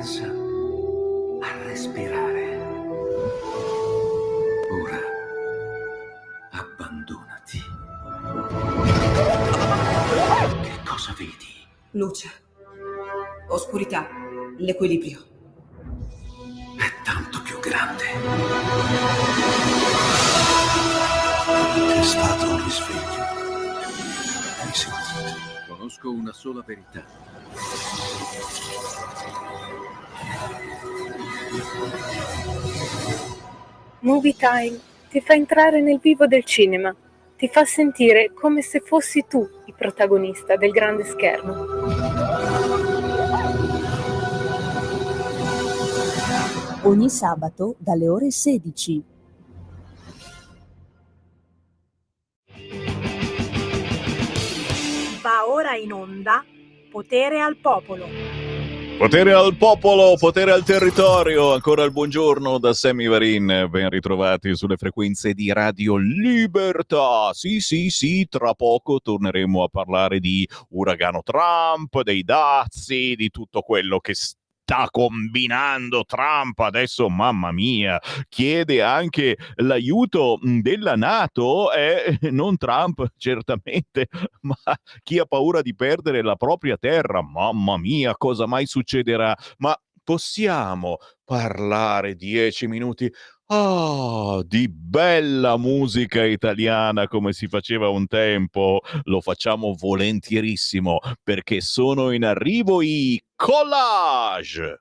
pensa a respirare. Ora abbandonati. Che cosa vedi? Luce, oscurità, l'equilibrio. È tanto più grande. È stato un risveglio. Hai sentito? Conosco una sola verità. Movie Time ti fa entrare nel vivo del cinema, ti fa sentire come se fossi tu il protagonista del grande schermo. Ogni sabato dalle ore 16. Va ora in onda Potere al Popolo. Potere al popolo, potere al territorio. Ancora il buongiorno da Sammy Varin. Ben ritrovati sulle frequenze di Radio Libertà. Sì, tra poco torneremo a parlare di uragano Trump, dei dazi, di tutto quello che sta combinando Trump. Adesso, mamma mia, chiede anche l'aiuto della NATO, non Trump certamente, ma chi ha paura di perdere la propria terra. Mamma mia, cosa mai succederà? Ma possiamo parlare 10 minuti di bella musica italiana come si faceva un tempo? Lo facciamo volentierissimo, perché sono in arrivo i Collage.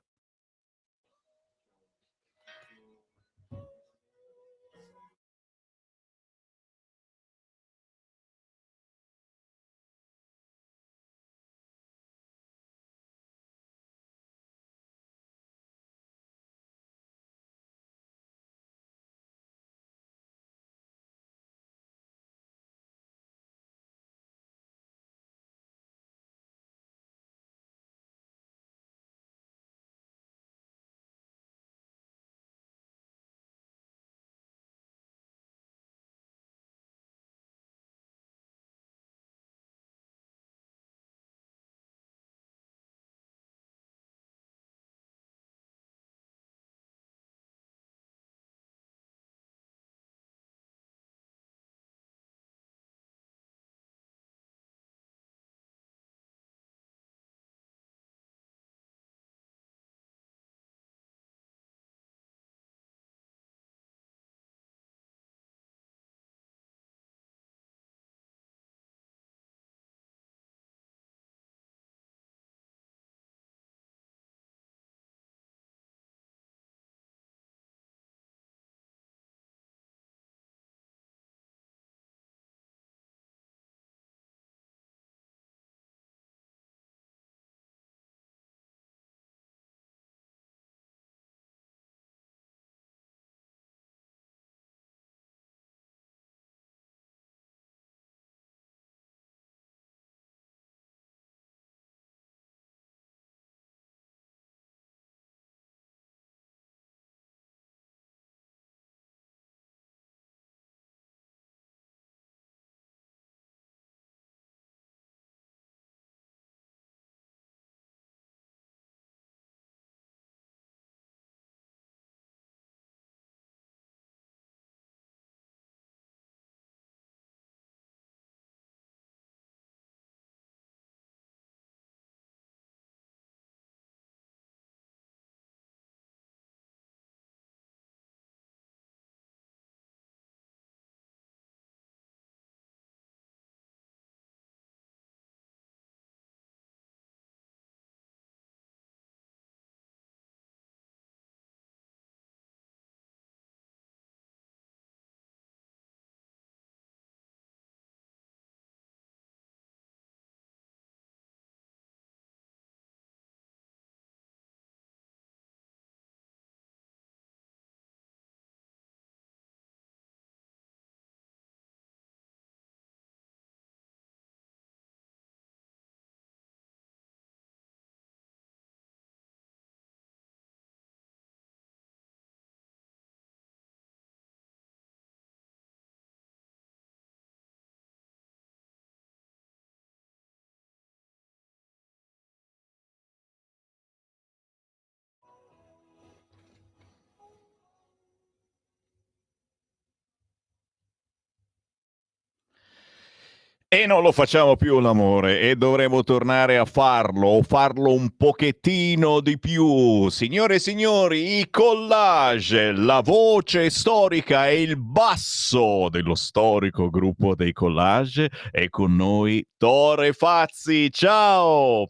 E non lo facciamo più l'amore e dovremo tornare a farlo o farlo un pochettino di più. Signore e signori, i collage, la voce storica e il basso dello storico gruppo dei collage è con noi Tore Fazzi. Ciao!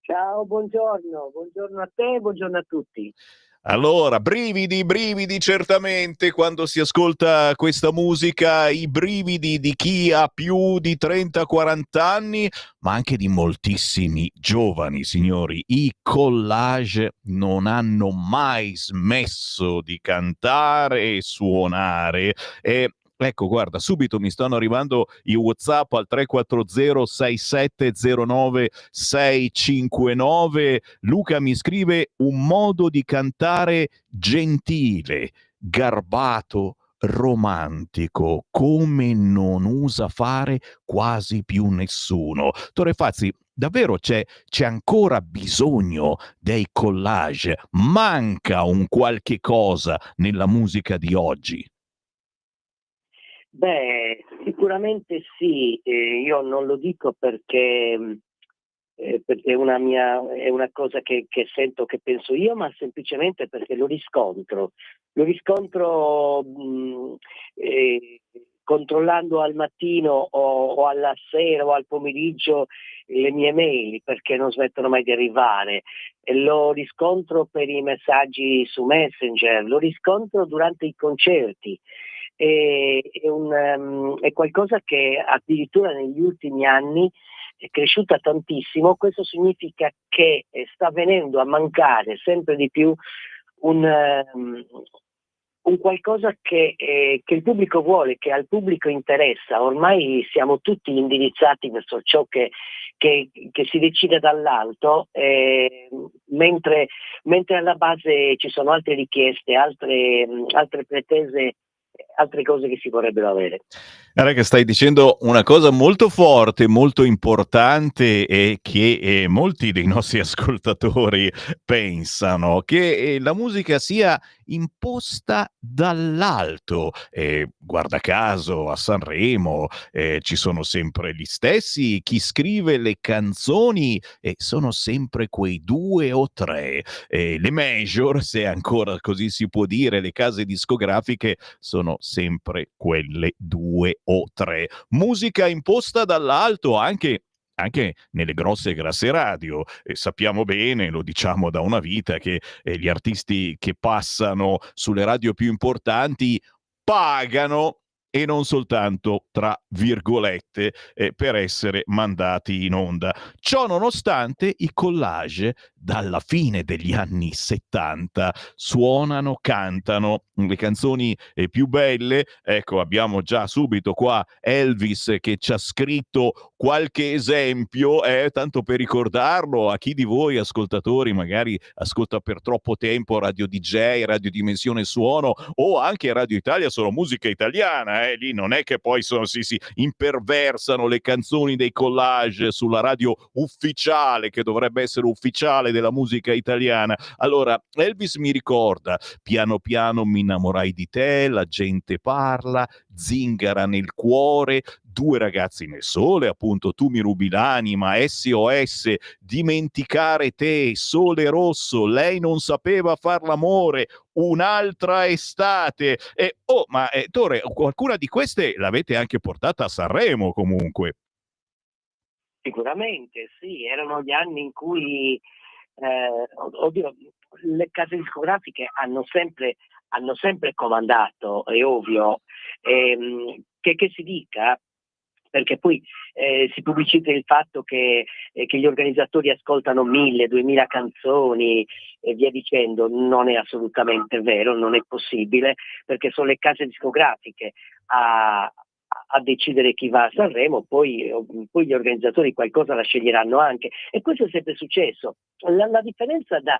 Ciao, buongiorno a te, buongiorno a tutti. Allora, brividi certamente quando si ascolta questa musica, i brividi di chi ha più di 30-40 anni, ma anche di moltissimi giovani, signori. I collage non hanno mai smesso di cantare e suonare e ecco, guarda, subito mi stanno arrivando i WhatsApp al 340 6709 659. Luca mi scrive un modo di cantare gentile, garbato, romantico, come non usa fare quasi più nessuno. Tore Fazzi, davvero c'è ancora bisogno dei collage? Manca un qualche cosa nella musica di oggi? Beh, sicuramente sì, io non lo dico perché è una cosa che sento, che penso io, ma semplicemente perché lo riscontro controllando al mattino o alla sera o al pomeriggio le mie mail, perché non smettono mai di arrivare, e lo riscontro per i messaggi su Messenger, lo riscontro durante i concerti. È qualcosa che addirittura negli ultimi anni è cresciuta tantissimo. Questo significa che sta venendo a mancare sempre di più un qualcosa che il pubblico vuole, che al pubblico interessa. Ormai siamo tutti indirizzati verso ciò che si decide dall'alto, mentre alla base ci sono altre richieste, altre pretese, altre cose che si vorrebbero avere. Guarda che stai dicendo una cosa molto forte, molto importante e che molti dei nostri ascoltatori pensano, che la musica sia imposta dall'alto. Guarda caso a Sanremo ci sono sempre gli stessi, chi scrive le canzoni sono sempre quei 2 o 3. Le major, se ancora così si può dire, le case discografiche sono sempre quelle 2 o 3. Musica imposta dall'alto anche nelle grosse grasse radio. Sappiamo bene, lo diciamo da una vita, che gli artisti che passano sulle radio più importanti pagano e non soltanto tra virgolette per essere mandati in onda. Ciò nonostante i collage dalla fine degli anni 70 suonano, cantano le canzoni più belle. Ecco, abbiamo già subito qua Elvis che ci ha scritto qualche esempio, tanto per ricordarlo a chi di voi ascoltatori magari ascolta per troppo tempo Radio DJ, Radio Dimensione Suono o anche Radio Italia, solo musica italiana, lì non è che poi si imperversano le canzoni dei collage sulla radio ufficiale, che dovrebbe essere ufficiale della musica italiana. Allora, Elvis mi ricorda Piano piano mi innamorai di te, La gente parla, Zingara nel cuore, Due ragazzi nel sole, appunto Tu mi rubi l'anima, SOS, Dimenticare te, Sole rosso, Lei non sapeva far l'amore, Un'altra estate. Ma Tore, qualcuna di queste l'avete anche portata a Sanremo comunque. Sicuramente sì, erano gli anni in cui le case discografiche hanno sempre comandato, è ovvio, che si dica, perché poi si pubblicizza il fatto che gli organizzatori ascoltano 1000-2000 canzoni e via dicendo. Non è assolutamente vero, non è possibile, perché sono le case discografiche a decidere chi va a Sanremo, poi gli organizzatori qualcosa la sceglieranno anche, e questo è sempre successo. La differenza da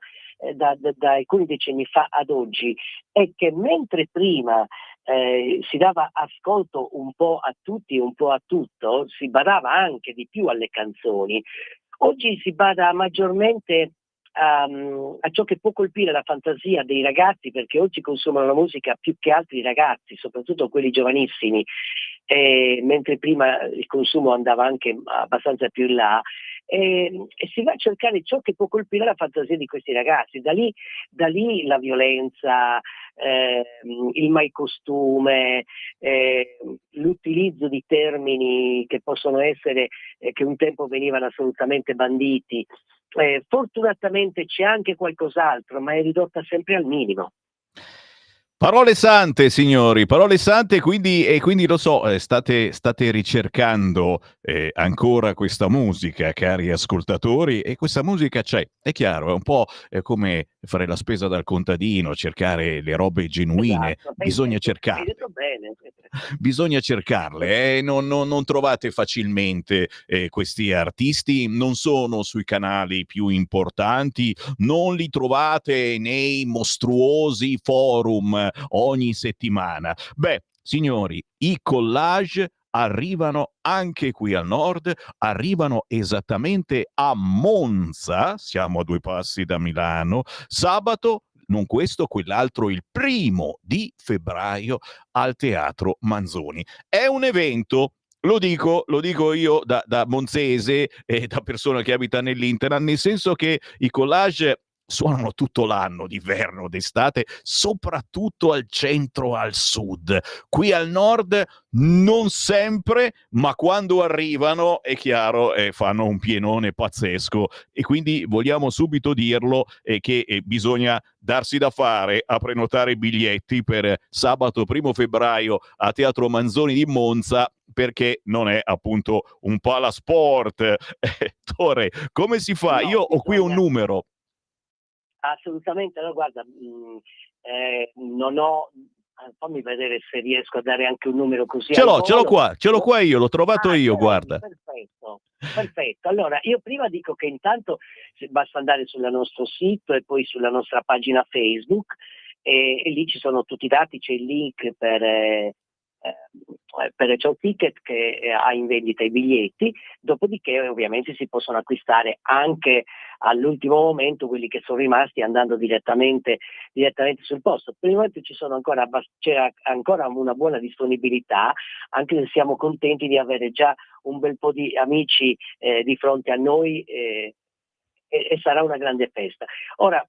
alcuni decenni fa ad oggi è che mentre prima si dava ascolto un po' a tutti, un po' a tutto, si badava anche di più alle canzoni, oggi si bada maggiormente a ciò che può colpire la fantasia dei ragazzi, perché oggi consumano la musica più che altri ragazzi, soprattutto quelli giovanissimi, mentre prima il consumo andava anche abbastanza più in là, e si va a cercare ciò che può colpire la fantasia di questi ragazzi. Da lì la violenza, il malcostume, l'utilizzo di termini che possono essere, che un tempo venivano assolutamente banditi. Fortunatamente c'è anche qualcos'altro, ma è ridotta sempre al minimo. Parole sante, signori, parole sante, quindi lo so, state ricercando ancora questa musica, cari ascoltatori, e questa musica c'è, è chiaro, è un po' come fare la spesa dal contadino, cercare le robe genuine, Esatto, bisogna hai cercarle. detto bene. Bisogna cercarle, non trovate facilmente questi artisti, non sono sui canali più importanti, non li trovate nei mostruosi forum ogni settimana. Beh, signori, i collage arrivano anche qui al nord, arrivano esattamente a Monza, siamo a 2 passi da Milano, sabato, non questo, quell'altro, il 1 febbraio al Teatro Manzoni. È un evento, lo dico io da monzese e da persona che abita nell'Interland, nel senso che i collage suonano tutto l'anno, d'inverno, d'estate, soprattutto al centro, al sud. Qui al nord non sempre, ma quando arrivano, è chiaro, fanno un pienone pazzesco, e quindi vogliamo subito dirlo, che bisogna darsi da fare a prenotare i biglietti per sabato 1 febbraio a Teatro Manzoni di Monza, perché non è appunto un palasport. Tore, come si fa? No, Io ho qui un numero. Assolutamente, no, guarda, non ho, fammi vedere se riesco a dare anche un numero così Ce al l'ho volo. qua io, l'ho trovato io, Ce l'hai? guarda. Perfetto. Allora, io prima dico che intanto basta andare sul nostro sito e poi sulla nostra pagina Facebook, e lì ci sono tutti i dati, c'è il link per Ciao Ticket che ha in vendita i biglietti, dopodiché ovviamente si possono acquistare anche all'ultimo momento quelli che sono rimasti, andando direttamente sul posto. Per il momento c'è ancora una buona disponibilità, anche se siamo contenti di avere già un bel po' di amici di fronte a noi, e sarà una grande festa. Ora,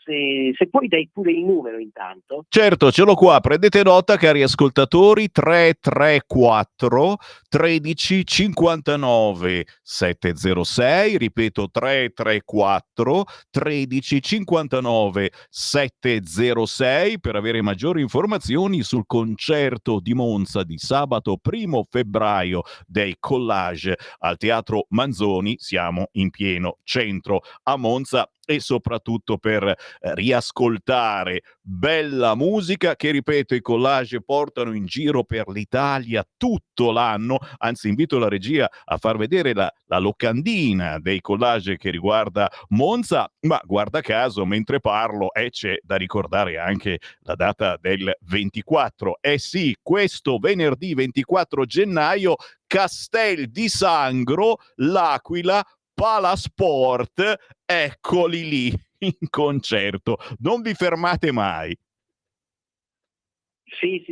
se poi dai pure il numero intanto. Certo, ce l'ho qua, prendete nota, cari ascoltatori: 334 13 59 706, ripeto 334 13 59 706, per avere maggiori informazioni sul concerto di Monza di sabato 1 febbraio dei Collage al Teatro Manzoni. Siamo in pieno centro a Monza, e soprattutto per riascoltare bella musica che, ripeto, i Collage portano in giro per l'Italia tutto l'anno. Anzi, invito la regia a far vedere la locandina dei Collage che riguarda Monza, ma guarda caso, mentre parlo, c'è da ricordare anche la data del 24. Sì, questo venerdì 24 gennaio, Castel di Sangro, L'Aquila, Palasport, eccoli lì in concerto. Non vi fermate mai. Sì,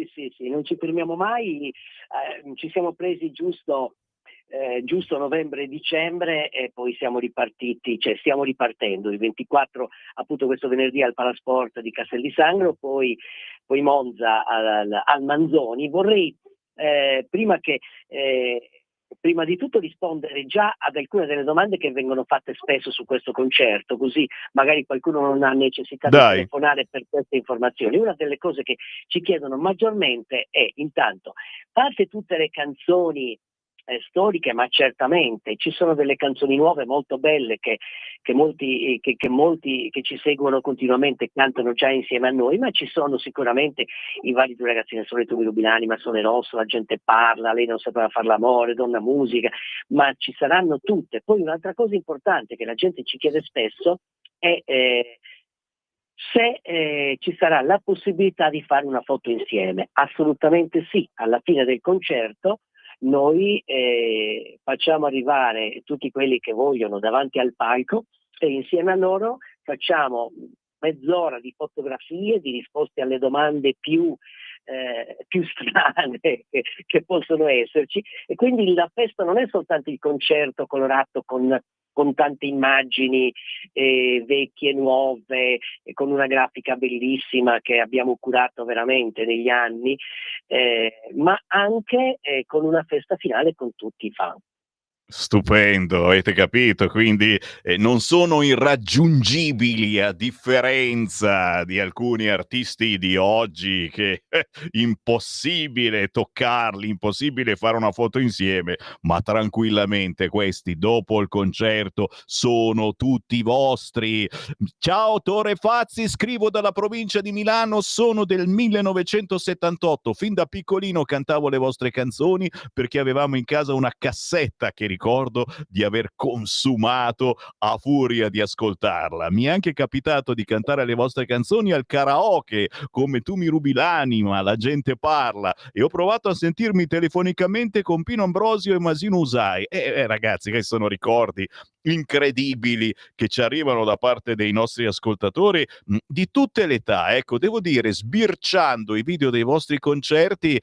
non ci fermiamo mai, ci siamo presi giusto novembre e dicembre, e poi siamo ripartiti, cioè stiamo ripartendo il 24, appunto questo venerdì al Palasport di Castel di Sangro, poi Monza al Manzoni. Vorrei prima di tutto rispondere già ad alcune delle domande che vengono fatte spesso su questo concerto, così magari qualcuno non ha necessità di telefonare per queste informazioni. Una delle cose che ci chiedono maggiormente è, intanto, parte tutte le canzoni storiche, ma certamente ci sono delle canzoni nuove molto belle che molti che ci seguono continuamente cantano già insieme a noi, ma ci sono sicuramente i vari Due ragazzine sole, tu mi rubi l'anima, Sole rosso, La gente parla, Lei non sapeva far l'amore, Donna musica, ma ci saranno tutte. Poi un'altra cosa importante che la gente ci chiede spesso è se ci sarà la possibilità di fare una foto insieme. Assolutamente sì, alla fine del concerto noi facciamo arrivare tutti quelli che vogliono davanti al palco, e insieme a loro facciamo mezz'ora di fotografie, di risposte alle domande più più strane che possono esserci, e quindi la festa non è soltanto il concerto colorato con tante immagini vecchie, nuove, e con una grafica bellissima che abbiamo curato veramente negli anni, ma anche con una festa finale con tutti i fan. Stupendo, avete capito? Quindi non sono irraggiungibili, a differenza di alcuni artisti di oggi che impossibile toccarli, impossibile fare una foto insieme, ma tranquillamente questi dopo il concerto sono tutti vostri. Ciao Tore Fazzi, scrivo dalla provincia di Milano, sono del 1978, fin da piccolino cantavo le vostre canzoni perché avevamo in casa una cassetta che ricordo di aver consumato a furia di ascoltarla. Mi è anche capitato di cantare le vostre canzoni al karaoke, come Tu mi rubi l'anima, La gente parla, e ho provato a sentirmi telefonicamente con Pino Ambrosio e Masino Usai. Ragazzi, che sono ricordi incredibili che ci arrivano da parte dei nostri ascoltatori di tutte le età. Ecco, devo dire, sbirciando i video dei vostri concerti,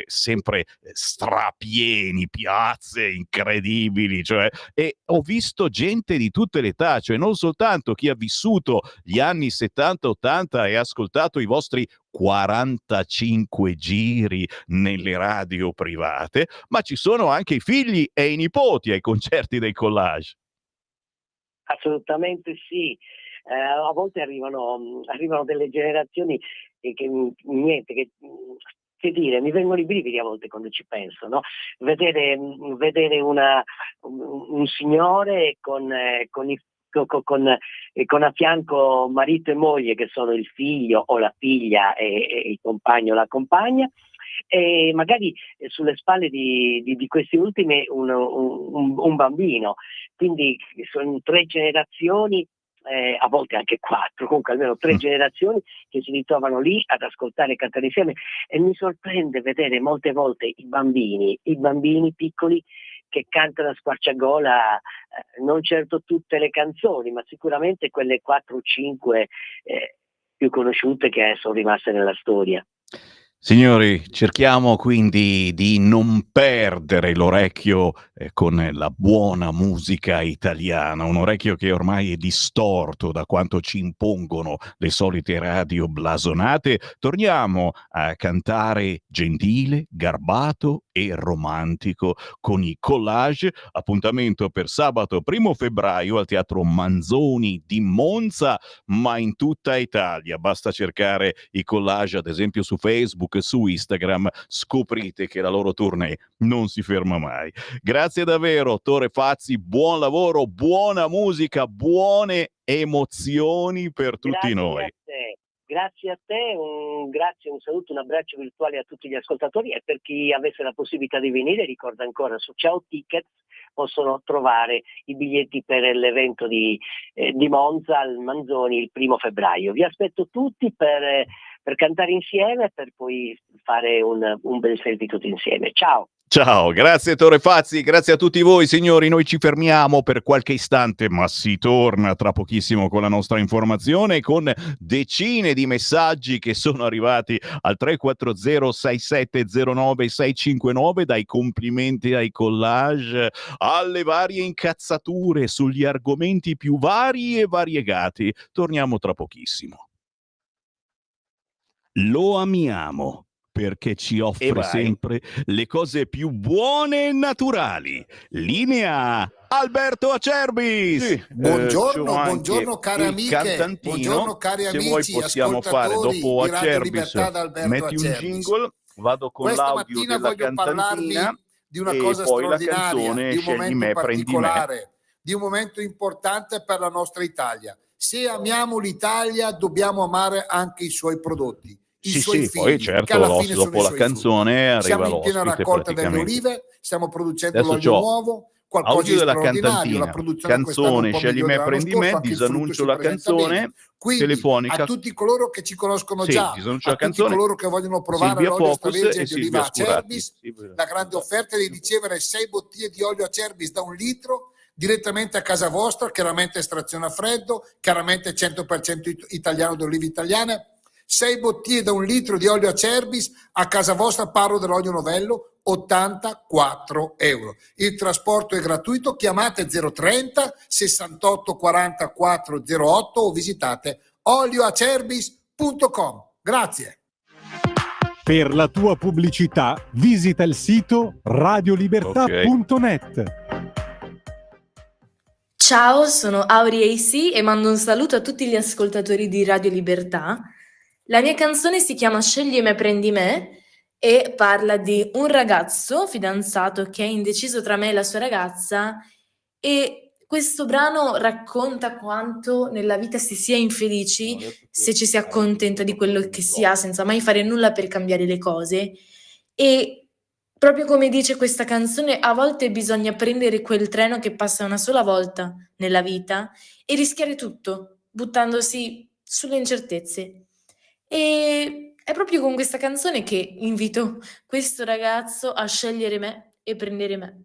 sempre strapieni, piazze incredibili, cioè, e ho visto gente di tutte le età, cioè non soltanto chi ha vissuto gli anni 70-80 e ha ascoltato i vostri 45 giri nelle radio private, ma ci sono anche i figli e i nipoti ai concerti dei Collage. Assolutamente sì. A volte arrivano delle generazioni che niente, che dire, mi vengono i brividi a volte quando ci penso, no? Vedere un signore con a fianco marito e moglie che sono il figlio o la figlia e il compagno o la compagna, e magari sulle spalle di questi ultimi un bambino, quindi sono 3 generazioni, a volte anche 4, comunque almeno 3 generazioni che si ritrovano lì ad ascoltare e cantare insieme, e mi sorprende vedere molte volte i bambini piccoli che cantano a squarciagola, non certo tutte le canzoni, ma sicuramente quelle 4 o 5 più conosciute che sono rimaste nella storia. Signori, cerchiamo quindi di non perdere l'orecchio con la buona musica italiana, un orecchio che ormai è distorto da quanto ci impongono le solite radio blasonate. Torniamo a cantare gentile, garbato e romantico con i Collage. Appuntamento per sabato 1 febbraio al Teatro Manzoni di Monza, ma in tutta Italia. Basta cercare i Collage ad esempio su Facebook, su Instagram, scoprite che la loro tournée non si ferma mai. Grazie davvero Tore Fazzi, buon lavoro, buona musica, buone emozioni per tutti noi. Grazie a te, un saluto, un abbraccio virtuale a tutti gli ascoltatori, e per chi avesse la possibilità di venire, ricorda ancora su Ciao Tickets possono trovare i biglietti per l'evento di Monza al Manzoni il 1 febbraio. Vi aspetto tutti per cantare insieme, per poi fare un bel selfie tutti insieme. Ciao! Ciao, grazie Tore Fazzi, grazie a tutti voi signori, noi ci fermiamo per qualche istante, ma si torna tra pochissimo con la nostra informazione, con decine di messaggi che sono arrivati al 340 6709 659, dai complimenti ai Collage alle varie incazzature sugli argomenti più vari e variegati. Torniamo tra pochissimo. Lo amiamo perché ci offre sempre le cose più buone e naturali. Linea Alberto Acerbis. Sì, buongiorno cari amiche, buongiorno cari se amici, vuoi possiamo fare dopo di Radio Acerbis, Libertà da Alberto metti un Acerbis. jingle, vado con Questa l'audio mattina della voglio parlarvi cantantina di una e cosa poi la straordinaria, canzone di un Scegli momento me, prendi me. particolare, di un momento importante per la nostra Italia. Se amiamo l'Italia dobbiamo amare anche i suoi prodotti, i suoi figli, poi certo, che alla fine sono dopo i la suoi canzone frutti. Siamo arriva in piena l'ospite raccolta delle praticamente. olive, stiamo producendo Adesso l'olio c'ho nuovo, qualcosa audio di della straordinario, cantantina, la produzione quest'anno è un canzone po' Scegli migliore me, dell'anno prendi scorso, me, anche il frutto disannuncio si la presenta bene. canzone Quindi telefonica. a tutti coloro che ci conoscono Sì, già, disannuncio a la tutti canzone, coloro che vogliono provare Silvia l'olio Focus extravergine e di oliva Silvia Scurati. Acerbis, la grande offerta è di ricevere 6 bottiglie di olio Acerbis da 1 litro direttamente a casa vostra, chiaramente estrazione a freddo, chiaramente 100% italiano di olive italiane, 6 bottiglie da 1 litro di olio Acerbis, a casa vostra parlo dell'olio novello, 84 euro. Il trasporto è gratuito, chiamate 030 68 44 08 o visitate olioacerbis.com. Grazie. Per la tua pubblicità visita il sito radiolibertà.net. Ciao, sono Auri AC e mando un saluto a tutti gli ascoltatori di Radio Libertà. La mia canzone si chiama Scegli me, prendi me e parla di un ragazzo fidanzato che è indeciso tra me e la sua ragazza, e questo brano racconta quanto nella vita si sia infelici se ci si accontenta di quello che si ha senza mai fare nulla per cambiare le cose. E proprio come dice questa canzone, a volte bisogna prendere quel treno che passa una sola volta nella vita e rischiare tutto, buttandosi sulle incertezze. E è proprio con questa canzone che invito questo ragazzo a scegliere me e prendere me.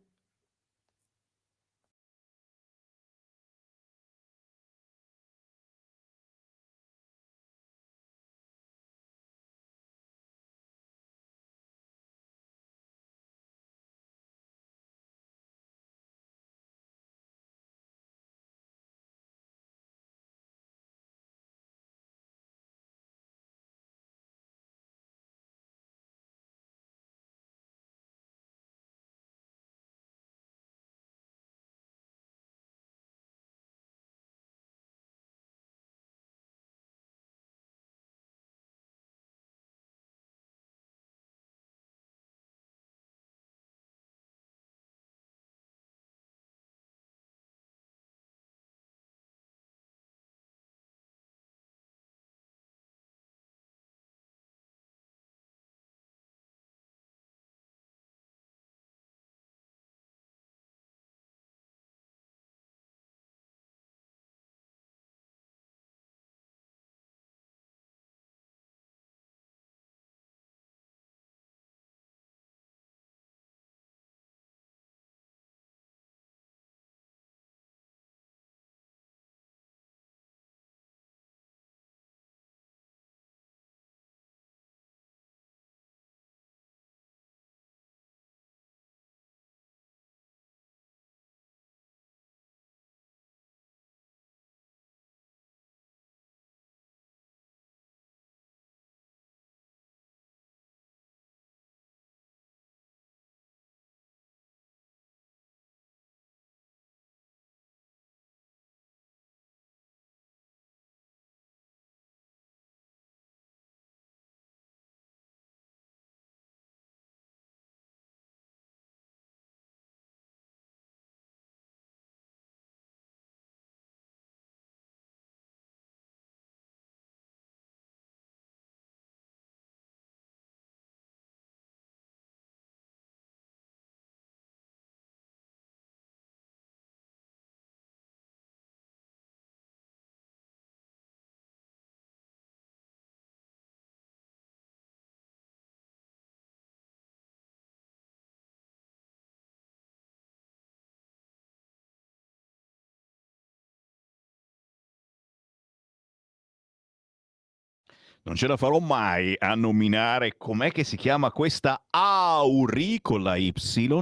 Non ce la farò mai a nominare com'è che si chiama questa Auri con la Y,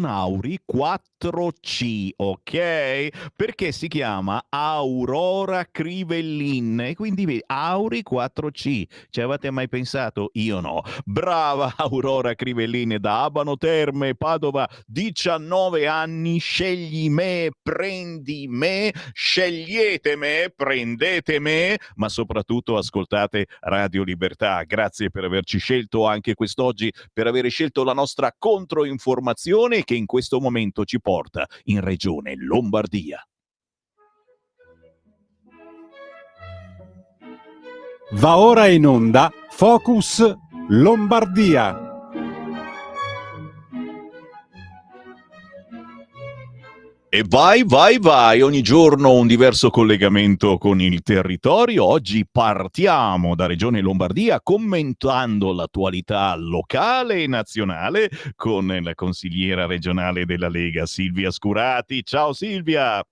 Auri 4C, ok? Perché si chiama Aurora Crivellin e quindi vedi, Auri 4C. Ci avete mai pensato? Io no. Brava Aurora Crivellin da Abano Terme, Padova, 19 anni, scegli me, prendi me, scegliete me, prendete me, ma soprattutto ascoltate Radio Libertà. Grazie per averci scelto anche quest'oggi, per aver scelto la nostra controinformazione che in questo momento ci porta in regione Lombardia. Va ora in onda Focus Lombardia. E vai, ogni giorno un diverso collegamento con il territorio. Oggi partiamo da Regione Lombardia commentando l'attualità locale e nazionale con la consigliera regionale della Lega Silvia Scurati. Ciao Silvia!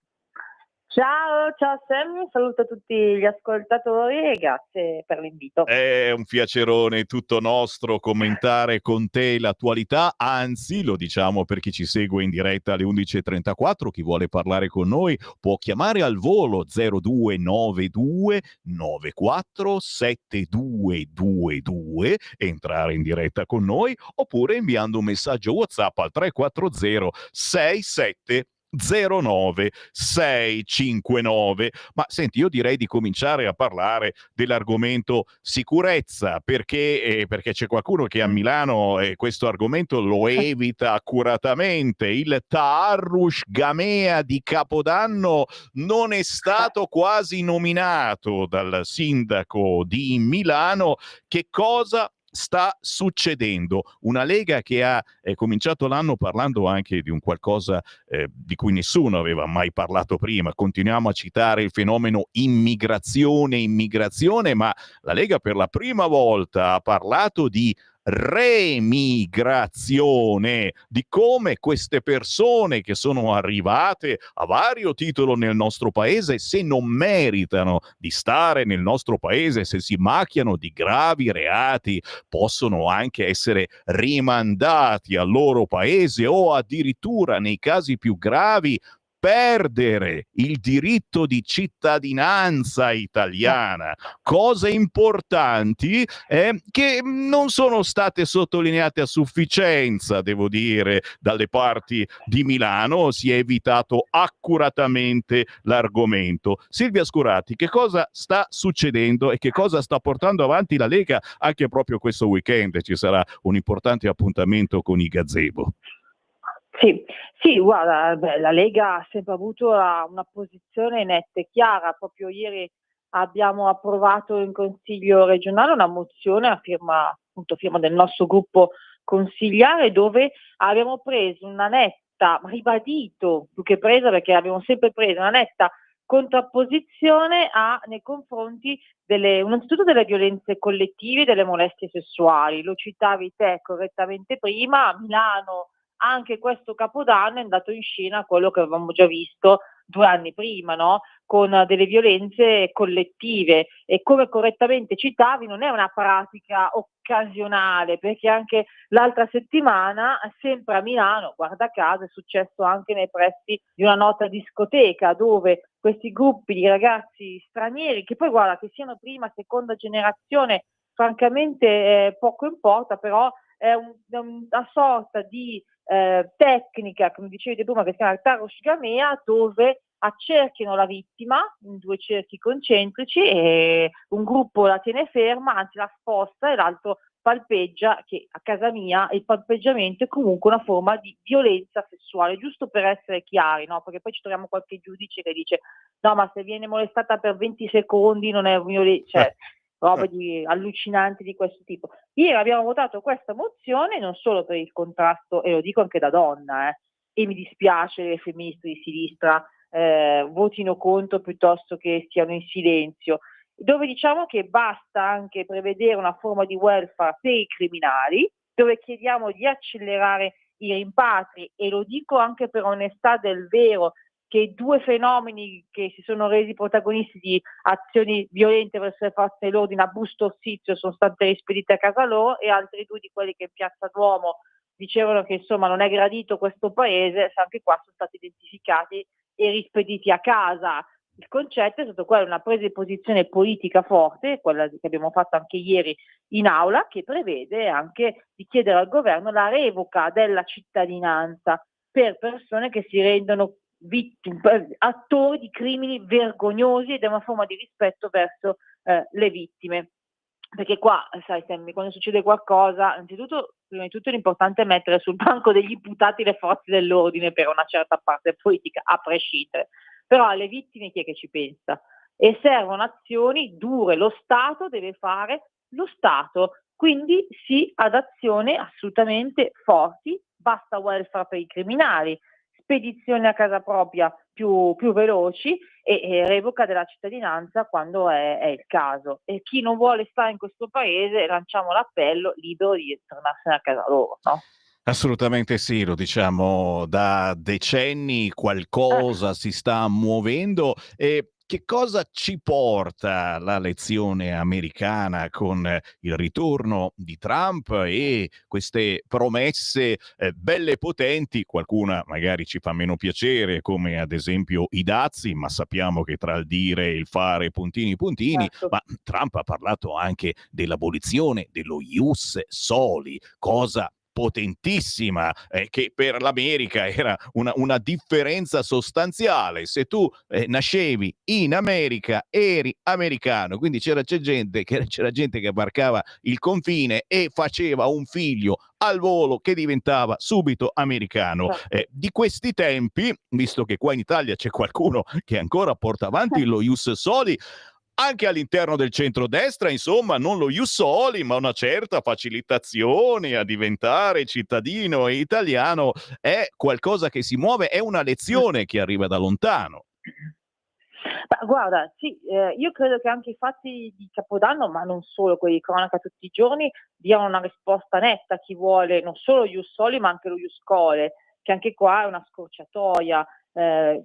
Ciao Sammy, saluto tutti gli ascoltatori e grazie per l'invito. È un piacerone tutto nostro commentare con te l'attualità, anzi lo diciamo per chi ci segue in diretta alle 11.34, chi vuole parlare con noi può chiamare al volo 0292 94 7222, entrare in diretta con noi, oppure inviando un messaggio WhatsApp al 340 67 09 659. Ma senti, io direi di cominciare a parlare dell'argomento sicurezza, perché c'è qualcuno che a Milano questo argomento lo evita accuratamente. Il Taarrush Gamea di Capodanno non è stato quasi nominato dal sindaco di Milano. Che cosa sta succedendo? Una Lega che ha cominciato l'anno parlando anche di un qualcosa di cui nessuno aveva mai parlato prima. Continuiamo a citare il fenomeno immigrazione, ma la Lega per la prima volta ha parlato di remigrazione, di come queste persone che sono arrivate a vario titolo nel nostro paese, se non meritano di stare nel nostro paese, se si macchiano di gravi reati, possono anche essere rimandati al loro paese o addirittura, nei casi più gravi, perdere il diritto di cittadinanza italiana. Cose importanti che non sono state sottolineate a sufficienza, devo dire, dalle parti di Milano. Si è evitato accuratamente l'argomento. Silvia Scurati, che cosa sta succedendo e che cosa sta portando avanti la Lega anche proprio questo weekend? Ci sarà un importante appuntamento con i gazebo. Sì, guarda, la Lega ha sempre avuto una posizione netta e chiara. Proprio ieri abbiamo approvato in Consiglio regionale una mozione a firma del nostro gruppo consigliare, dove abbiamo preso una netta, ribadito più che presa, perché abbiamo sempre preso una netta contrapposizione nei confronti innanzitutto delle violenze collettive e delle molestie sessuali. Lo citavi te correttamente prima, a Milano anche questo Capodanno è andato in scena quello che avevamo già visto 2 anni prima, no? Con delle violenze collettive, e come correttamente citavi non è una pratica occasionale, perché anche l'altra settimana sempre a Milano, guarda caso, è successo anche nei pressi di una nota discoteca, dove questi gruppi di ragazzi stranieri, che poi guarda che siano prima, seconda generazione, francamente poco importa, però è una sorta di tecnica, come dicevi prima, che si chiama Taarrush Gamea, dove accerchiano la vittima in 2 cerchi concentrici e un gruppo la tiene ferma, anzi la sposta, e l'altro palpeggia, che a casa mia il palpeggiamento è comunque una forma di violenza sessuale, giusto per essere chiari, no? Perché poi ci troviamo qualche giudice che dice no, ma se viene molestata per 20 secondi non è violenza, cioè robe allucinanti di questo tipo. Ieri abbiamo votato questa mozione non solo per il contrasto, e lo dico anche da donna, e mi dispiace che le femministe di sinistra votino contro piuttosto che stiano in silenzio, dove diciamo che basta anche prevedere una forma di welfare per i criminali, dove chiediamo di accelerare i rimpatri, e lo dico anche per onestà del vero, che 2 fenomeni che si sono resi protagonisti di azioni violente verso le forze dell'ordine a Busto Orsizio sono state rispedite a casa loro, e altri 2 di quelli che in Piazza Duomo dicevano che insomma non è gradito questo paese, anche qua sono stati identificati e rispediti a casa. Il concetto è stato quello, una presa di posizione politica forte, quella che abbiamo fatto anche ieri in aula, che prevede anche di chiedere al governo la revoca della cittadinanza per persone che si rendono attori di crimini vergognosi, ed è una forma di rispetto verso le vittime. Perché qua, sai Sammy, quando succede qualcosa, innanzitutto, prima di tutto l'importante è mettere sul banco degli imputati le forze dell'ordine per una certa parte politica, a prescindere. Però alle vittime chi è che ci pensa? E servono azioni dure, lo Stato deve fare lo Stato, quindi sì ad azioni assolutamente forti, basta welfare per i criminali, spedizioni a casa propria più veloci e revoca della cittadinanza quando è il caso. E chi non vuole stare in questo paese, lanciamo l'appello libero di tornarsene a casa loro, no? Assolutamente sì, lo diciamo da decenni, qualcosa si sta muovendo. E che cosa ci porta la lezione americana con il ritorno di Trump e queste promesse belle e potenti? Qualcuna magari ci fa meno piacere, come ad esempio i dazi, ma sappiamo che tra il dire e il fare puntini puntini, Certo. ma Trump ha parlato anche dell'abolizione dello ius soli, cosa potentissima, che per l'America era una differenza sostanziale. Se tu nascevi in America, eri americano, quindi c'era gente che varcava il confine e faceva un figlio al volo che diventava subito americano. Certo. Di questi tempi, visto che qua in Italia c'è qualcuno che ancora porta avanti lo ius soli, anche all'interno del centrodestra, insomma, non lo ius soli, ma una certa facilitazione a diventare cittadino italiano è qualcosa che si muove, è una lezione che arriva da lontano. Ma guarda, sì, io credo che anche i fatti di Capodanno, ma non solo quelli di cronaca tutti i giorni, diano una risposta netta a chi vuole non solo ius soli, ma anche lo ius scholae, che anche qua è una scorciatoia.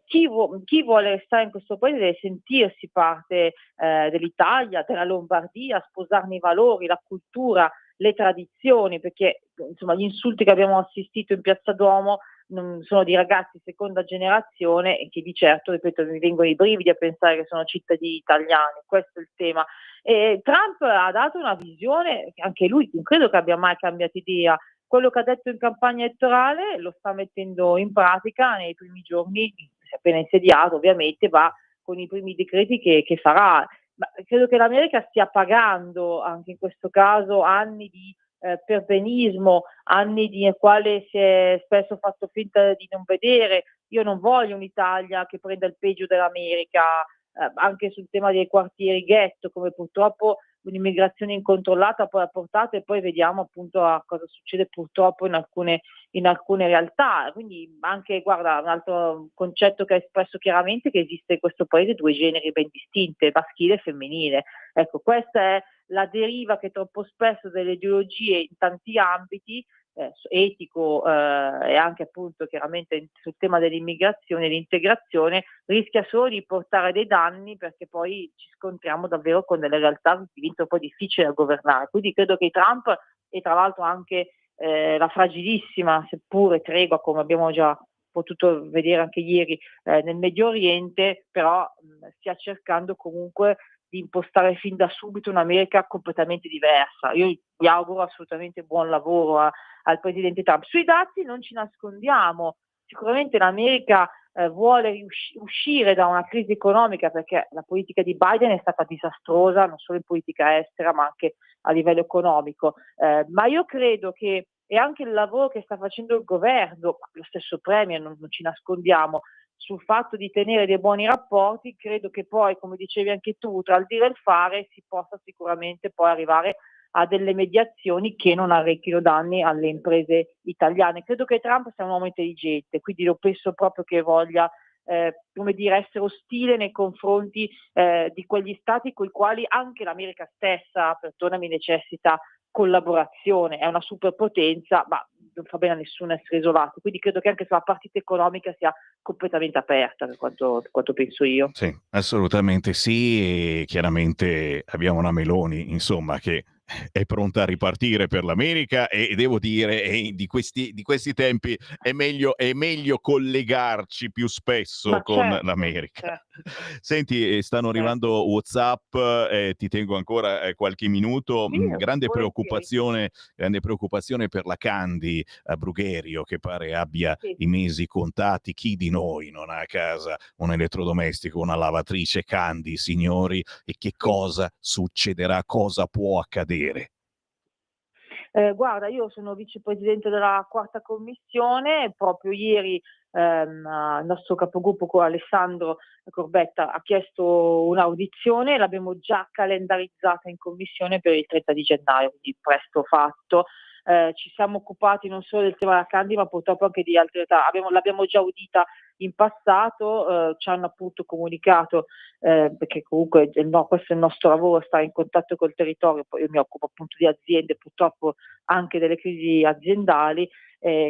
Chi vuole restare in questo paese deve sentirsi parte dell'Italia, della Lombardia, sposarne i valori, la cultura, le tradizioni, perché insomma gli insulti che abbiamo assistito in Piazza Duomo sono di ragazzi seconda generazione e che di certo, ripeto, mi vengono i brividi a pensare che sono cittadini italiani, questo è il tema. E Trump ha dato una visione, anche lui non credo che abbia mai cambiato idea, quello che ha detto in campagna elettorale lo sta mettendo in pratica nei primi giorni, si è appena insediato ovviamente, va con i primi decreti che farà. Ma credo che l'America stia pagando anche in questo caso anni di perbenismo, anni nel quale si è spesso fatto finta di non vedere. Io non voglio un'Italia che prenda il peggio dell'America, anche sul tema dei quartieri ghetto, come purtroppo un'immigrazione incontrollata poi ha portato, e poi vediamo appunto a cosa succede purtroppo in alcune realtà. Quindi anche, guarda, un altro concetto che ha espresso chiaramente, che esiste in questo paese due generi ben distinte, maschile e femminile. Ecco, questa è la deriva che troppo spesso delle ideologie in tanti ambiti, etico e anche appunto chiaramente sul tema dell'immigrazione e l'integrazione, rischia solo di portare dei danni, perché poi ci scontriamo davvero con delle realtà che diventano poi difficili da governare. Quindi credo che Trump, e tra l'altro anche la fragilissima seppure tregua, come abbiamo già potuto vedere anche ieri nel Medio Oriente, però stia cercando comunque di impostare fin da subito un'America completamente diversa. Io gli auguro assolutamente buon lavoro al presidente Trump. Sui dazi non ci nascondiamo, sicuramente l'America vuole uscire da una crisi economica, perché la politica di Biden è stata disastrosa, non solo in politica estera ma anche a livello economico, ma io credo che, e anche il lavoro che sta facendo il governo, lo stesso Premier, non ci nascondiamo, sul fatto di tenere dei buoni rapporti, credo che poi, come dicevi anche tu, tra il dire e il fare si possa sicuramente poi arrivare a delle mediazioni che non arrechino danni alle imprese italiane. Credo che Trump sia un uomo intelligente, quindi lo penso proprio che voglia essere ostile nei confronti di quegli stati con i quali anche l'America stessa, perdonami, necessita collaborazione. È una superpotenza, ma non fa bene a nessuno essere isolato, quindi credo che anche sulla partita economica sia completamente aperta, per quanto penso io. Sì, assolutamente sì, e chiaramente abbiamo una Meloni, insomma, che è pronta a ripartire per l'America, e devo dire, di questi tempi è meglio collegarci più spesso Ma con certo, l'America. certo. Senti, stanno arrivando WhatsApp, ti tengo ancora qualche minuto. Sì, Grande volentieri. preoccupazione per la Candy a Brugherio, che pare abbia Sì. i mesi contati. Chi di noi non ha a casa un elettrodomestico, una lavatrice Candy, signori? E che cosa succederà? Cosa può accadere? Guarda, io sono vicepresidente della quarta commissione, e proprio ieri il nostro capogruppo Alessandro Corbetta ha chiesto un'audizione, l'abbiamo già calendarizzata in commissione per il 30 di gennaio, quindi presto fatto. Ci siamo occupati non solo del tema della Candy, ma purtroppo anche di altre realtà. L'abbiamo già udita in passato ci hanno appunto comunicato, perché comunque questo è il nostro lavoro, stare in contatto col territorio, poi io mi occupo appunto di aziende, purtroppo anche delle crisi aziendali,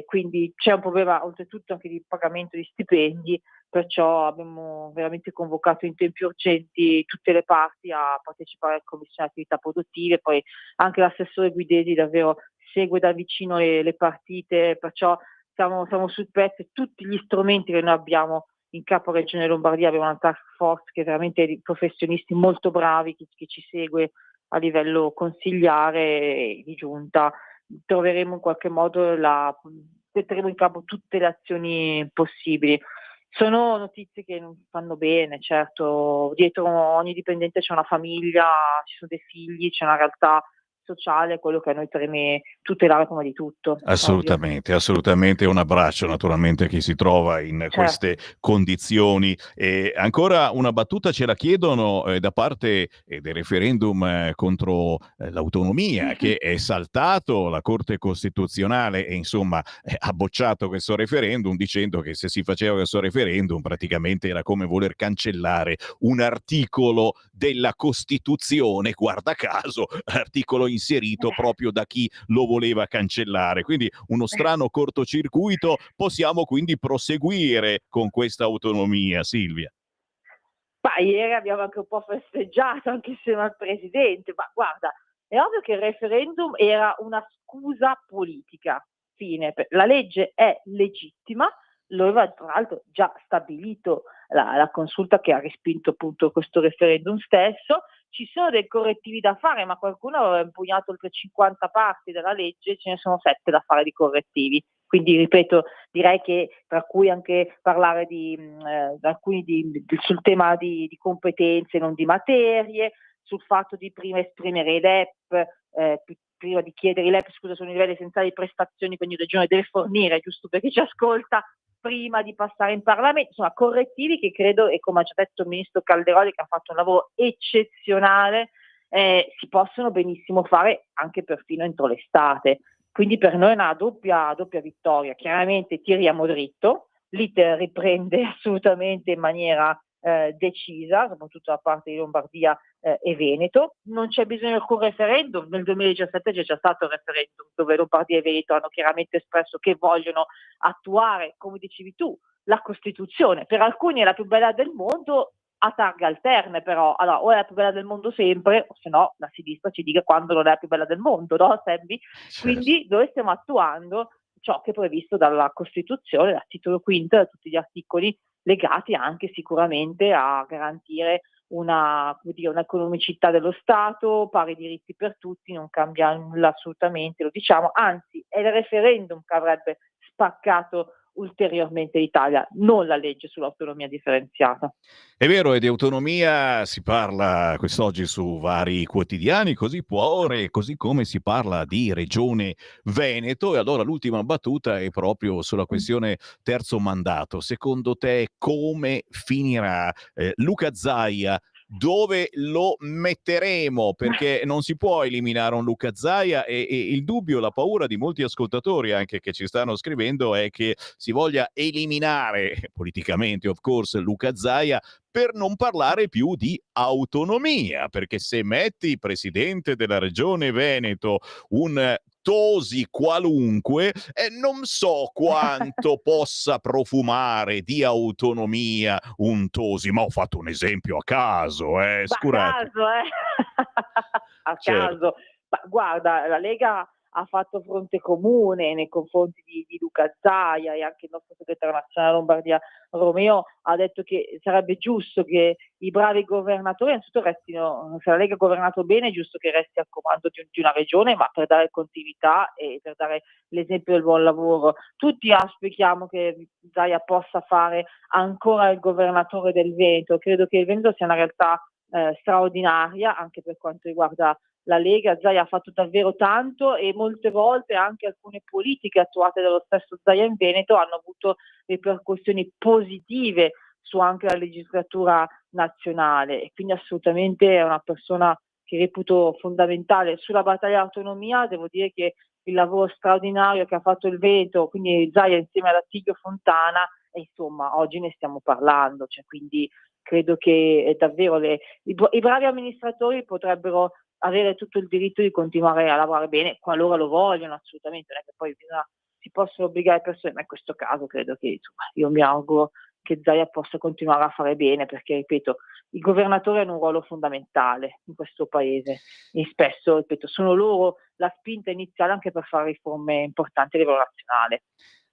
quindi c'è un problema oltretutto anche di pagamento di stipendi, perciò abbiamo veramente convocato in tempi urgenti tutte le parti a partecipare alla commissione attività produttive, poi anche l'assessore Guidesi davvero segue da vicino le partite, perciò siamo sul pezzo. Tutti gli strumenti che noi abbiamo in capo a Regione Lombardia, abbiamo una task force che è veramente di professionisti molto bravi che ci segue a livello consigliare e di giunta. Troveremo in qualche modo metteremo in campo tutte le azioni possibili. Sono notizie che non fanno bene, certo, dietro ogni dipendente c'è una famiglia, ci sono dei figli, c'è una realtà sociale, quello che a noi preme tutelare prima di tutto. Assolutamente, assolutamente. Un abbraccio naturalmente a chi si trova in queste condizioni. E ancora una battuta ce la chiedono da parte del referendum contro l'autonomia, che è saltato la Corte Costituzionale e insomma ha bocciato questo referendum dicendo che se si faceva questo referendum praticamente era come voler cancellare un articolo della Costituzione, guarda caso, articolo inserito proprio da chi lo voleva cancellare. Quindi uno strano cortocircuito. Possiamo quindi proseguire con questa autonomia, Silvia? Ma ieri abbiamo anche un po' festeggiato anche insieme al Presidente, ma guarda, è ovvio che il referendum era una scusa politica, fine. La legge è legittima, lo aveva tra l'altro già stabilito la consulta che ha respinto appunto questo referendum stesso. Ci sono dei correttivi da fare, ma qualcuno aveva impugnato oltre 50 parti della legge, ce ne sono 7 da fare di correttivi. Quindi ripeto, direi che tra cui anche parlare sul tema di competenze, non di materie, sul fatto di prima esprimere i LEP, prima di chiedere i LEP, sono i livelli essenziali di prestazioni che ogni regione deve fornire, giusto perché ci ascolta, prima di passare in Parlamento, insomma correttivi che credo, e come ha già detto il ministro Calderoli che ha fatto un lavoro eccezionale, si possono benissimo fare anche perfino entro l'estate. Quindi per noi è una doppia vittoria. Chiaramente tiriamo dritto, l'iter riprende assolutamente in maniera decisa, soprattutto da parte di Lombardia e Veneto. Non c'è bisogno di alcun referendum, nel 2017 c'è già stato il referendum dove Lombardia e Veneto hanno chiaramente espresso che vogliono attuare, come dicevi tu, la Costituzione. Per alcuni è la più bella del mondo, a targhe alterne però, allora o è la più bella del mondo sempre, o se no la sinistra ci dica quando non è la più bella del mondo, no Sembi? Quindi noi stiamo attuando ciò che è previsto dalla Costituzione, dal titolo quinto, da tutti gli articoli legati anche sicuramente a garantire un'economicità dello Stato, pari diritti per tutti, non cambia nulla assolutamente, lo diciamo, anzi è il referendum che avrebbe spaccato ulteriormente l'Italia, non la legge sull'autonomia differenziata. È vero, e di autonomia si parla quest'oggi su vari quotidiani, così come si parla di Regione Veneto. E allora l'ultima battuta è proprio sulla questione terzo mandato. Secondo te come finirà? Luca Zaia, dove lo metteremo? Perché non si può eliminare un Luca Zaia e il dubbio, la paura di molti ascoltatori anche che ci stanno scrivendo è che si voglia eliminare politicamente, of course, Luca Zaia per non parlare più di autonomia, perché se metti presidente della Regione Veneto un Tosi qualunque, non so quanto possa profumare di autonomia un Tosi, ma ho fatto un esempio a caso, scusate. A caso. Ma guarda, la Lega ha fatto fronte comune nei confronti di Luca Zaia, e anche il nostro segretario nazionale Lombardia Romeo ha detto che sarebbe giusto che i bravi governatori innanzitutto restino, se la Lega ha governato bene è giusto che resti al comando di una regione, ma per dare continuità e per dare l'esempio del buon lavoro. Tutti auspichiamo che Zaia possa fare ancora il governatore del Veneto. Credo che il Veneto sia una realtà straordinaria anche per quanto riguarda la Lega. Zaia ha fatto davvero tanto e molte volte anche alcune politiche attuate dallo stesso Zaia in Veneto hanno avuto ripercussioni positive su anche la legislatura nazionale, e quindi assolutamente è una persona che reputo fondamentale. Sulla battaglia dell'autonomia devo dire che il lavoro straordinario che ha fatto il Veneto, quindi Zaia insieme ad Attilio Fontana, e insomma oggi ne stiamo parlando, cioè, quindi credo che davvero i bravi amministratori potrebbero avere tutto il diritto di continuare a lavorare bene qualora lo vogliono, assolutamente, non è che poi si possono obbligare persone, ma in questo caso credo che insomma, io mi auguro che Zaia possa continuare a fare bene, perché ripeto, i governatori hanno un ruolo fondamentale in questo paese e spesso, ripeto, sono loro la spinta iniziale anche per fare riforme importanti a livello nazionale.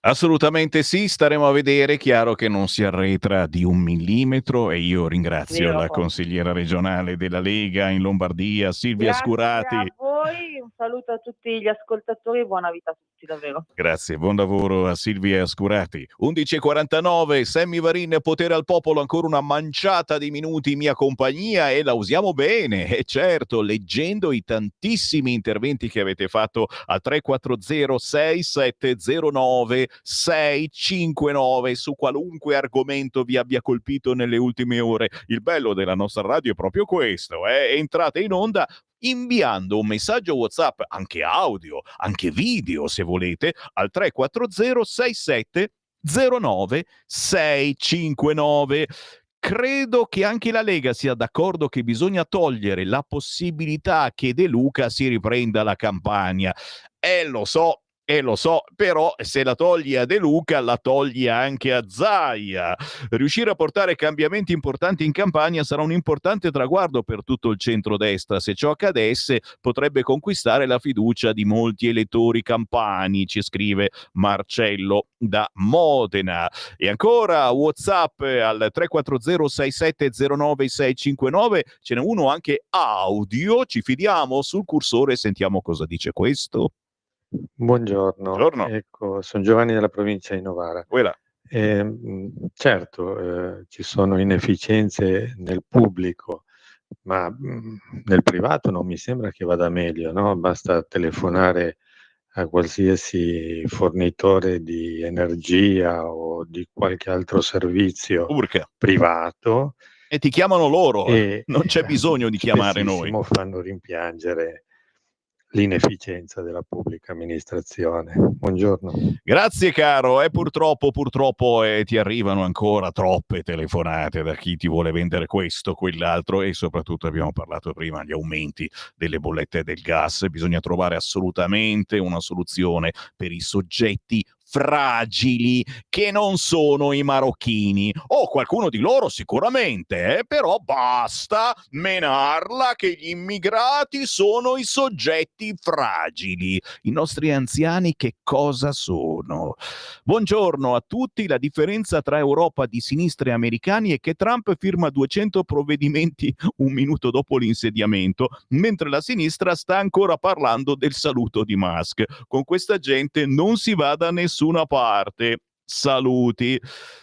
Assolutamente sì, staremo a vedere, chiaro che non si arretra di 1 millimetro, e io ringrazio la consigliera regionale della Lega in Lombardia, Silvia Scurati. Grazie a voi, un saluto a tutti gli ascoltatori e buona vita a tutti, davvero. Grazie, buon lavoro a Silvia Scurati. 11:49, Sammy Varin, Potere al Popolo, ancora una manciata di minuti in mia compagnia e la usiamo bene, e certo, leggendo i tantissimi interventi che avete fatto al 340 6709 659 su qualunque argomento vi abbia colpito nelle ultime ore. Il bello della nostra radio è proprio questo, entrate in onda inviando un messaggio WhatsApp, anche audio, anche video se volete, al 340 6709 659. Credo che anche la Lega sia d'accordo che bisogna togliere la possibilità che De Luca si riprenda la campagna. Lo so, però se la togli a De Luca, la togli anche a Zaia. Riuscire a portare cambiamenti importanti in campagna sarà un importante traguardo per tutto il centrodestra. Se ciò accadesse, potrebbe conquistare la fiducia di molti elettori campani, ci scrive Marcello da Modena. E ancora WhatsApp al 340 6709 659, ce n'è uno anche audio, ci fidiamo, sul cursore sentiamo cosa dice questo. Buongiorno. Ecco, sono Giovanni della provincia di Novara. Certo, ci sono inefficienze nel pubblico, ma nel privato non mi sembra che vada meglio, no? Basta telefonare a qualsiasi fornitore di energia o di qualche altro servizio privato e ti chiamano loro, non c'è bisogno di chiamare noi. Fanno rimpiangere l'inefficienza della pubblica amministrazione. Buongiorno. Grazie caro, e purtroppo ti arrivano ancora troppe telefonate da chi ti vuole vendere questo, quell'altro, e soprattutto abbiamo parlato prima gli aumenti delle bollette del gas. Bisogna trovare assolutamente una soluzione per i soggetti fragili che non sono i marocchini, o qualcuno di loro sicuramente, però basta menarla che gli immigrati sono i soggetti fragili. I nostri anziani che cosa sono? Buongiorno a tutti. La differenza tra Europa di sinistra e americani è che Trump firma 200 provvedimenti un minuto dopo l'insediamento, mentre la sinistra sta ancora parlando del saluto di Musk. Con questa gente non si va da nessuna parte. Saluti.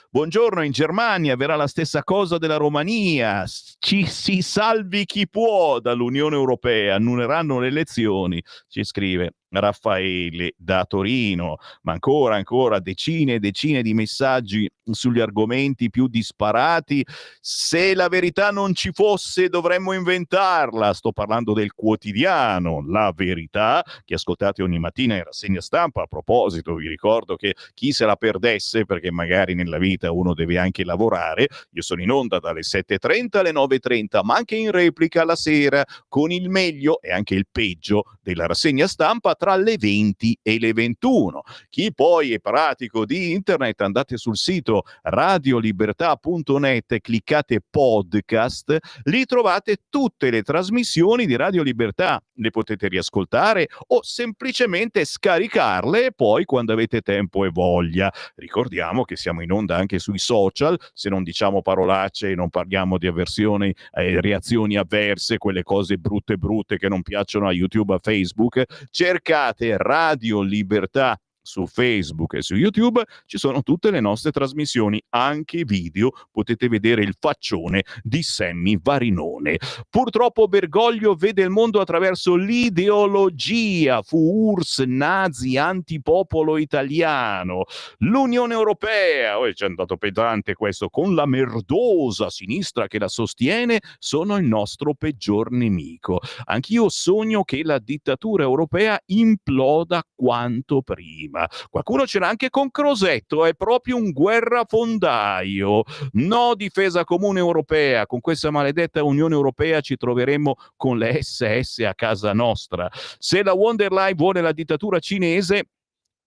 Buongiorno, in Germania verrà la stessa cosa della Romania. Ci si salvi chi può dall'Unione Europea, annulleranno le elezioni, ci scrive Raffaele da Torino. Ma ancora decine e decine di messaggi sugli argomenti più disparati. Se la verità non ci fosse, dovremmo inventarla. Sto parlando del quotidiano La Verità, che ascoltate ogni mattina in rassegna stampa. A proposito, vi ricordo che chi se la perdesse, perché magari nella vita uno deve anche lavorare, io sono in onda dalle 7:30 alle 9:30, ma anche in replica la sera, con il meglio e anche il peggio della rassegna stampa tra le 20 e le 21. Chi poi è pratico di internet, andate sul sito radiolibertà.net, cliccate podcast, lì trovate tutte le trasmissioni di Radio Libertà, le potete riascoltare o semplicemente scaricarle e poi quando avete tempo e voglia. Ricordiamo che siamo in onda anche sui social, se non diciamo parolacce e non parliamo di avversioni, reazioni avverse, quelle cose brutte che non piacciono a YouTube, a Facebook, cercate Radio Libertà su Facebook e su YouTube, ci sono tutte le nostre trasmissioni, anche video, potete vedere il faccione di Sammy Varinone. Purtroppo Bergoglio vede il mondo attraverso l'ideologia, fu URSS, nazi, antipopolo italiano. L'Unione Europea, c'è andato pedante questo, con la merdosa sinistra che la sostiene, sono il nostro peggior nemico. Anch'io sogno che la dittatura europea imploda quanto prima. Ma qualcuno ce l'ha anche con Crosetto, è proprio un guerrafondaio. No difesa comune europea, con questa maledetta Unione Europea ci troveremo con le SS a casa nostra. Se la von der Leyen vuole la dittatura cinese,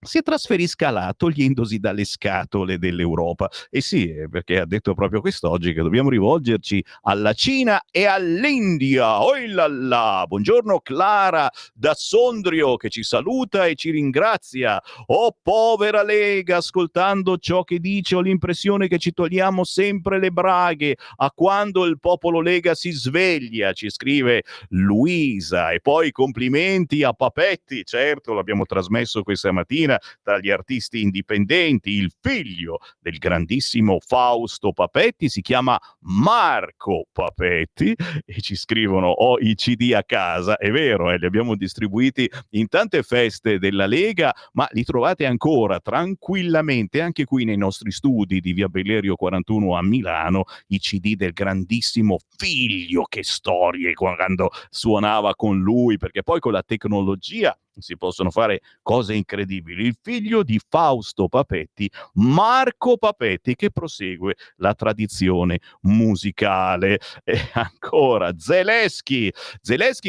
si trasferisca là, togliendosi dalle scatole dell'Europa. E sì, perché ha detto proprio quest'oggi che dobbiamo rivolgerci alla Cina e all'India. Oh là là! Buongiorno Clara da Sondrio che ci saluta e ci ringrazia. Oh povera Lega, ascoltando ciò che dice ho l'impressione che ci togliamo sempre le braghe a quando il popolo Lega si sveglia, ci scrive Luisa. E poi complimenti a Papetti, certo, l'abbiamo trasmesso questa mattina, tra gli artisti indipendenti, il figlio del grandissimo Fausto Papetti si chiama Marco Papetti e ci scrivono ho i CD a casa, è vero, li abbiamo distribuiti in tante feste della Lega, ma li trovate ancora tranquillamente anche qui nei nostri studi di via Bellerio 41 a Milano, i CD del grandissimo figlio, che storie quando suonava con lui, perché poi con la tecnologia si possono fare cose incredibili. Il figlio di Fausto Papetti, Marco Papetti, che prosegue la tradizione musicale. E ancora Zelensky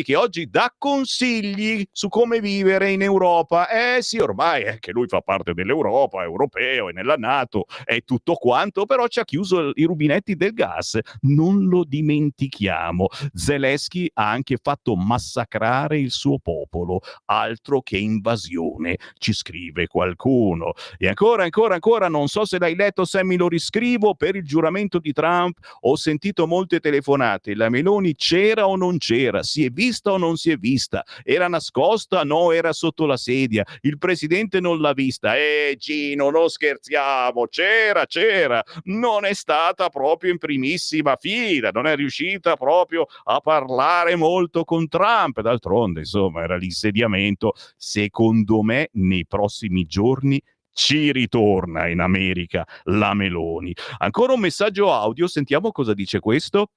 che oggi dà consigli su come vivere in Europa. Sì, ormai che lui fa parte dell'Europa, è europeo, è nella NATO, è tutto quanto, però ci ha chiuso i rubinetti del gas, non lo dimentichiamo. Zelensky ha anche fatto massacrare il suo popolo, altro che invasione, ci scrive qualcuno. E ancora, non so se l'hai letto Sammy, lo riscrivo, per il giuramento di Trump ho sentito molte telefonate, la Meloni c'era o non c'era, si è vista o non si è vista, era nascosta, no, era sotto la sedia, il presidente non l'ha vista, Gino, non scherziamo, c'era, non è stata proprio in primissima fila, non è riuscita proprio a parlare molto con Trump, d'altronde insomma era l'insediamento. Secondo me nei prossimi giorni ci ritorna in America la Meloni. Ancora un messaggio audio, sentiamo cosa dice questo.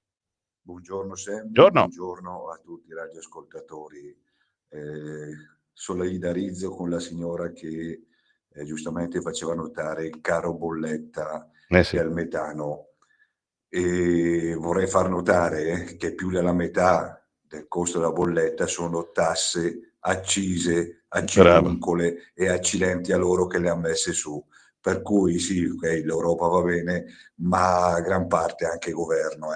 Buongiorno Sam, buongiorno a tutti i radioascoltatori. Solidarizzo con la signora che giustamente faceva notare il caro bolletta sì. del metano, e vorrei far notare che più della metà del costo della bolletta sono tasse, accise, acciuncole e accidenti a loro che le ha messe su. Per cui sì, ok, l'Europa va bene, ma gran parte anche il governo.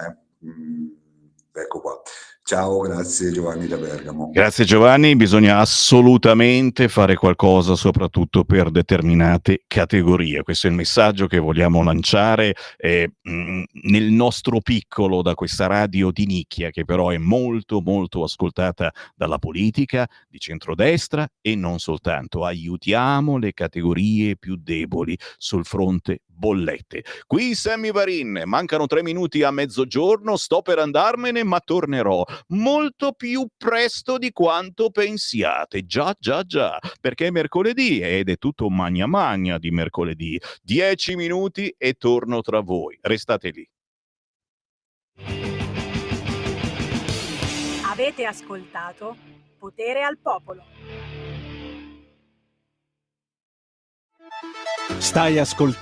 Ecco qua. Ciao, grazie Giovanni da Bergamo. Grazie Giovanni, bisogna assolutamente fare qualcosa soprattutto per determinate categorie. Questo è il messaggio che vogliamo lanciare nel nostro piccolo, da questa radio di nicchia che però è molto molto ascoltata dalla politica di centrodestra e non soltanto. Aiutiamo le categorie più deboli sul fronte bollette. Qui Sammy Varin, mancano 3 minuti a mezzogiorno, sto per andarmene ma tornerò molto più presto di quanto pensiate, già, perché è mercoledì ed è tutto magna di mercoledì. 10 minuti e torno tra voi, restate lì. Avete ascoltato Potere al Popolo. Stai ascoltando